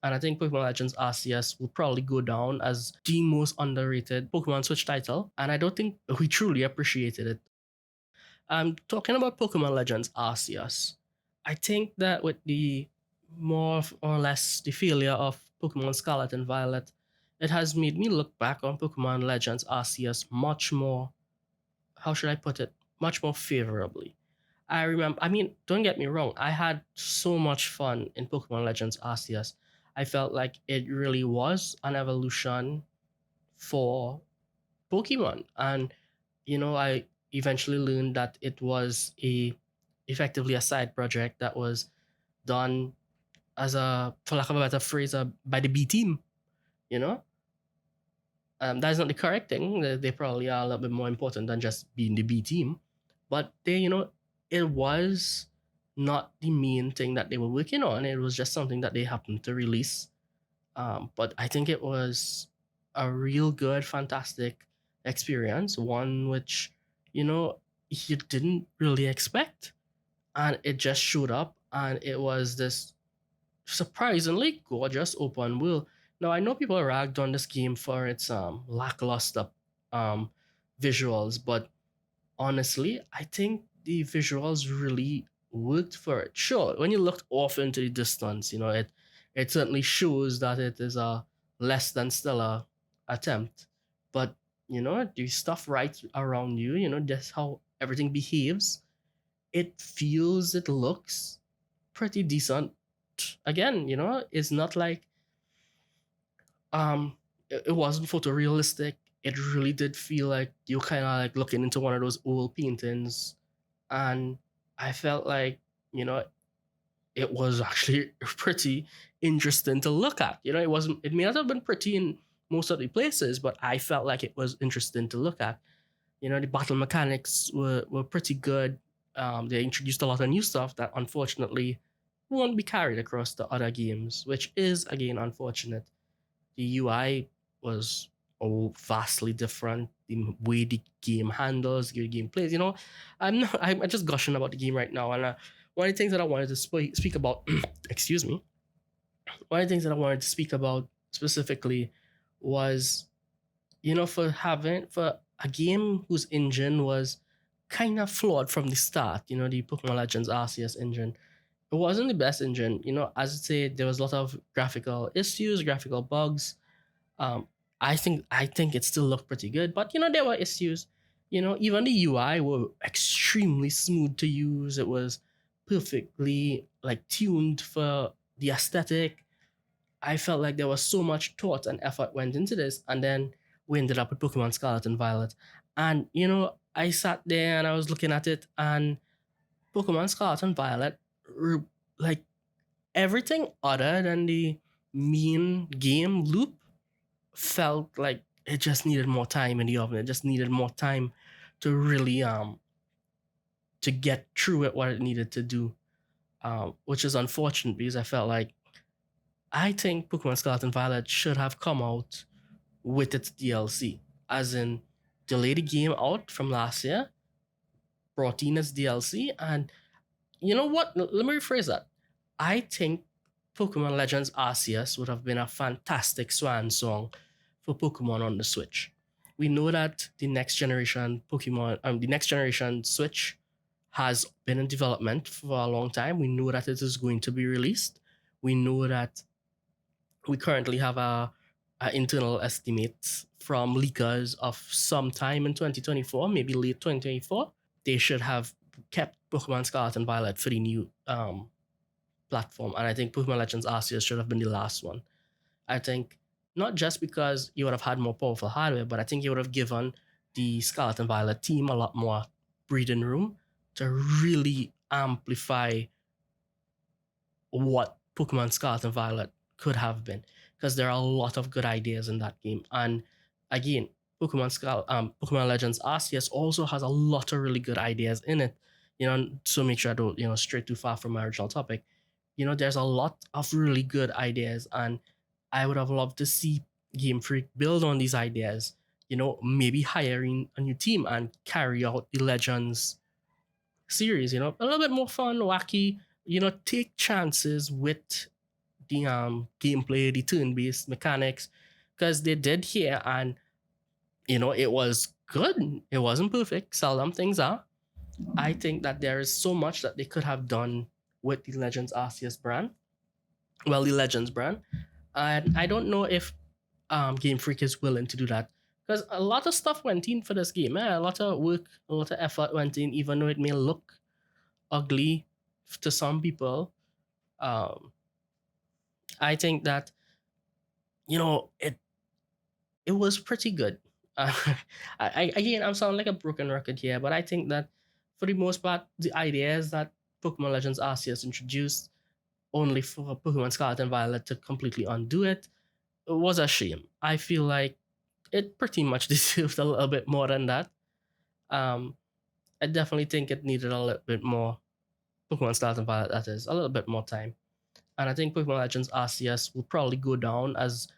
And I think Pokemon Legends Arceus will probably go down as the most underrated Pokemon Switch title. And I don't think we truly appreciated it. Talking about Pokemon Legends Arceus, I think that with the more or less the failure of Pokemon Scarlet and Violet, it has made me look back on Pokemon Legends Arceus much more, how should I put it, much more favorably. I remember, I mean, don't get me wrong, I had so much fun in Pokemon Legends Arceus. I felt like it really was an evolution for Pokemon. And, I eventually learned that it was effectively a side project that was done as a, for lack of a better phrase, by the B team, you know? That's not the correct thing. They probably are a little bit more important than just being the B team. But it was not the main thing that they were working on. It was just something that they happened to release. But I think it was a real good, fantastic experience, one which, you didn't really expect. And it just showed up, and it was this surprisingly gorgeous open world. Now I know people ragged on this game for its lackluster um visuals, but honestly, I think the visuals really worked for it. Sure, when you looked off into the distance, it certainly shows that it is a less than stellar attempt. But the stuff right around you, just how everything behaves, it feels, it looks pretty decent. Again, it's not like it wasn't photorealistic. It really did feel like you kind of like looking into one of those old paintings, and I felt like you know it was actually pretty interesting to look at. It wasn't. It may not have been pretty in most of the places, but I felt like it was interesting to look at. The battle mechanics were pretty good. They introduced a lot of new stuff that unfortunately won't be carried across the other games, which is again unfortunate. The UI was vastly different. The way the game handles, the game plays. I'm just gushing about the game right now, and one of the things that I wanted to speak about, excuse me, one of the things that I wanted to speak about specifically was, for a game whose engine was kind of flawed from the start. The Pokemon Legends Arceus engine. It wasn't the best engine. As I say, there was a lot of graphical issues, graphical bugs. um, I think it still looked pretty good, but there were issues. Even the UI were extremely smooth to use. It was perfectly like tuned for the aesthetic. I felt like there was so much thought and effort went into this, and then we ended up with Pokemon Scarlet and Violet. And I sat there and I was looking at it, and Pokemon Scarlet and Violet, like everything other than the main game loop felt like it just needed more time in the oven. It just needed more time to really to get through it what it needed to do. Which is unfortunate because I think Pokemon Scarlet and Violet should have come out with its DLC, as in delay the game out from last year, brought in its DLC, and you know what? Let me rephrase that. I think Pokemon Legends Arceus would have been a fantastic swan song for Pokemon on the Switch. We know that the next generation Switch has been in development for a long time. We know that it is going to be released. We know that we currently have a internal estimate from leakers of sometime in 2024, maybe late 2024. They should have kept Pokemon Scarlet and Violet for the new platform, and I think Pokemon Legends Arceus should have been the last one. I think not just because you would have had more powerful hardware, but I think you would have given the Scarlet and Violet team a lot more breathing room to really amplify what Pokemon Scarlet and Violet could have been, because there are a lot of good ideas in that game. And again, Pokemon Legends Arceus also has a lot of really good ideas in it. So make sure I don't stray too far from my original topic. There's a lot of really good ideas, and I would have loved to see Game Freak build on these ideas. Maybe hiring a new team and carry out the Legends series. A little bit more fun, wacky. Take chances with the gameplay, the turn-based mechanics, because they did here, and it was good. It wasn't perfect. Seldom things are. I think that there is so much that they could have done with the Legends Arceus brand. Well, the Legends brand, and I don't know if Game Freak is willing to do that, because a lot of stuff went in for this game. A lot of work, a lot of effort went in, even though it may look ugly to some people. Um, I think that it was pretty good. Uh, again, I'm sounding like a broken record here, but I think that for the most part, the idea is that Pokemon Legends Arceus introduced only for Pokemon Scarlet and Violet to completely undo it was a shame. I feel like it pretty much deserved a little bit more than that. Um, I definitely think it needed a little bit more Pokemon Scarlet and Violet, that is, a little bit more time. And I think Pokemon Legends Arceus will probably go down as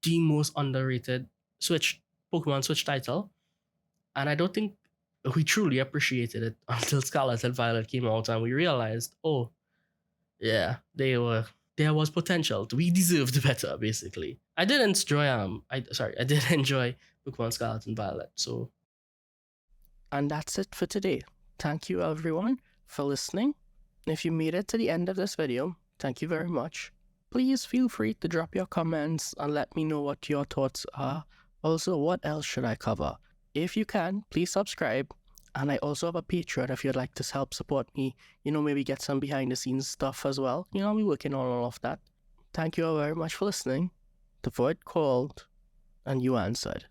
the most underrated Pokemon Switch title. And I don't think we truly appreciated it until Scarlet and Violet came out and we realized, oh, yeah, there was potential. We deserved better, basically. I did enjoy I did enjoy Pokemon Scarlet and Violet. So, and that's it for today. Thank you everyone for listening. If you made it to the end of this video, thank you very much. Please feel free to drop your comments and let me know what your thoughts are. Also, what else should I cover? If you can, please subscribe. And I also have a Patreon if you'd like to help support me, maybe get some behind the scenes stuff as well. I'll be working on all of that. Thank you all very much for listening. The Void called, and you answered.